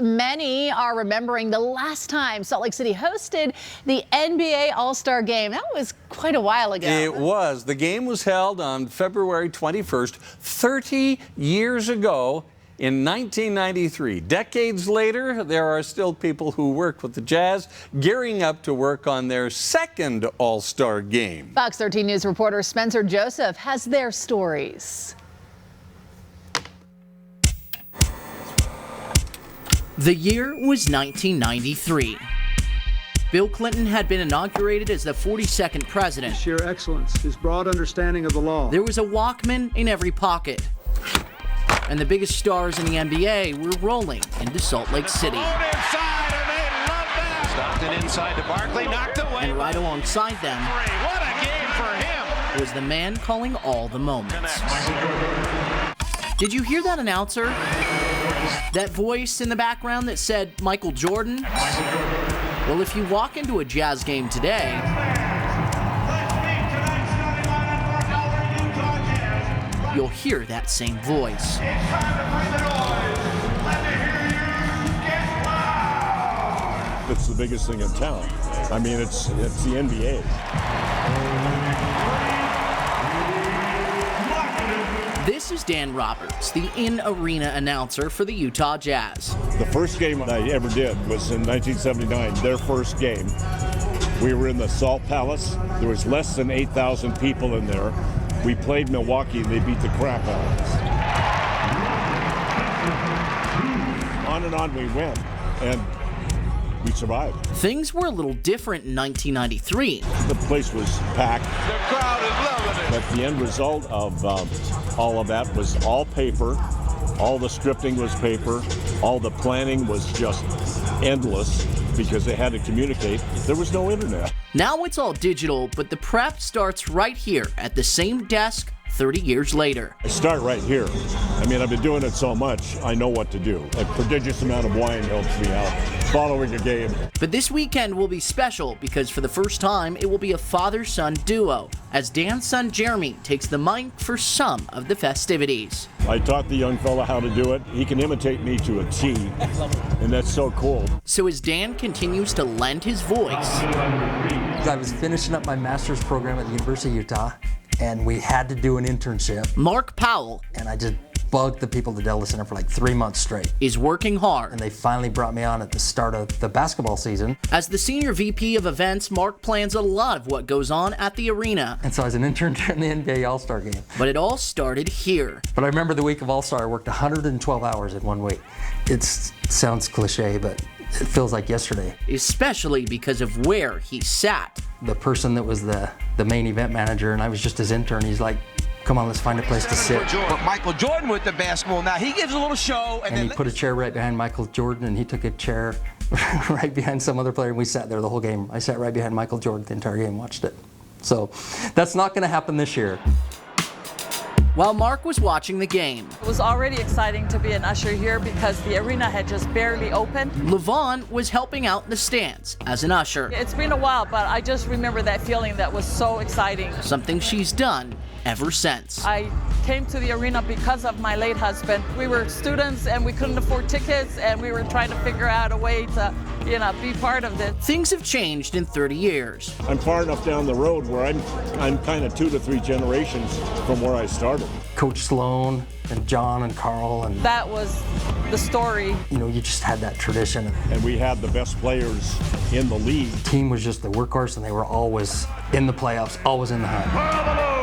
Many are remembering the last time Salt Lake City hosted the NBA All-Star Game. That was quite a while ago. It was. The game was held on February 21st, 30 years ago in 1993. Decades later, there are still people who work with the Jazz gearing up to work on their second All-Star Game. Fox 13 News reporter Spencer Joseph has their stories. The year was 1993. Bill Clinton had been inaugurated as the 42nd president. Sheer excellence, his broad understanding of the law. There was a Walkman in every pocket. And the biggest stars in the NBA were rolling into Salt Lake City. Inside, and they love that. Stopped it inside to Barkley, knocked away. And right alongside them What a game for him. was the man calling all the moments. Did you hear that announcer? That voice in the background that said Michael Jordan? Well, if you walk into a Jazz game today, you'll hear that same voice. It's the biggest thing in town. I mean, it's the NBA. This is Dan Roberts, the in-arena announcer for the Utah Jazz. The first game I ever did was in 1979, their first game. We were in the Salt Palace. There was less than 8,000 people in there. We played Milwaukee and they beat the crap out of us. On and on we went, and we survived. Things were a little different in 1993. The place was packed. The crowd is loving it. But the end result of all of that was all paper. All the scripting was paper. All the planning was just endless because they had to communicate. There was no internet. Now it's all digital, but the prep starts right here at the same desk 30 years later. I start right here. I mean, I've been doing it so much, I know what to do. A prodigious amount of wine helps me out following a game. But this weekend will be special because for the first time, it will be a father-son duo as Dan's son Jeremy takes the mic for some of the festivities. I taught the young fella how to do it. He can imitate me to a T, and that's so cool. So as Dan continues to lend his voice, I was finishing up my master's program at the University of Utah, and we had to do an internship. Mark Powell And I just bugged the people at the Delta Center for like 3 months straight. is working hard. And they finally brought me on at the start of the basketball season. As the senior VP of events, Mark plans a lot of what goes on at the arena. And so I was an intern during the NBA All-Star game. But it all started here. But I remember the week of All-Star, I worked 112 hours in 1 week. It sounds cliche, but it feels like yesterday. Especially because of where he sat. The person that was the main event manager, and I was just his intern, he's like, come on, let's find a place to sit. But Michael Jordan with the basketball. Now he gives a little show. And he put a chair right behind Michael Jordan, and he took a chair right behind some other player, and we sat there the whole game. I sat right behind Michael Jordan the entire game, watched it. So that's not going to happen this year. While Mark was watching the game, It was already exciting to be an usher here because the arena had just barely opened. LaVon was helping out in the stands as an usher, It's been a while, but I just remember that feeling that was so exciting. something she's done ever since. I came to the arena because of my late husband. We were students and we couldn't afford tickets, and we were trying to figure out a way to, be part of this. Things have changed in 30 years. I'm far enough down the road where I'm kind of 2 to 3 generations from where I started. Coach Sloan and John and Carl, and That was the story. you just had that tradition. And we had the best players in the league. The team was just the workhorse, and they were always in the playoffs, always in the hunt.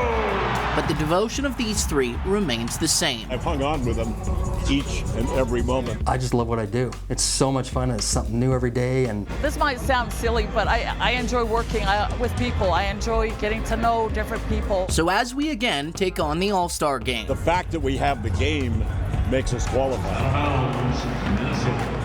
But the devotion of these three remains the same. I've hung on with them each and every moment. I just love what I do. It's so much fun. It's something new every day, and This might sound silly, but I enjoy working with people. I enjoy getting to know different people. So as we again take on the All-Star Game, The fact that we have the game makes us qualified.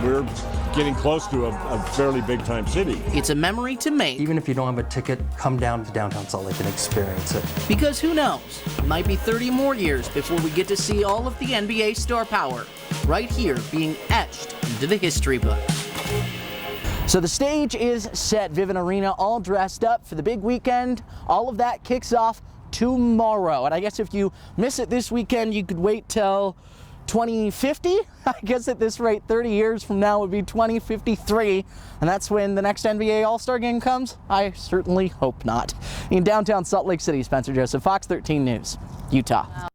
We're getting close to a fairly big-time city. it's a memory to make, even if you don't have a ticket, come down to downtown Salt Lake and experience it. because who knows, it might be 30 more years before we get to see all of the NBA star power right here being etched into the history books. So the stage is set, Vivint Arena, all dressed up for the big weekend. All of that kicks off tomorrow. And I guess if you miss it this weekend, you could wait till 2050? I guess at this rate, 30 years from now would be 2053, and that's when the next NBA All-Star game comes? I certainly hope not. In downtown Salt Lake City, Spencer Joseph, Fox 13 News, Utah.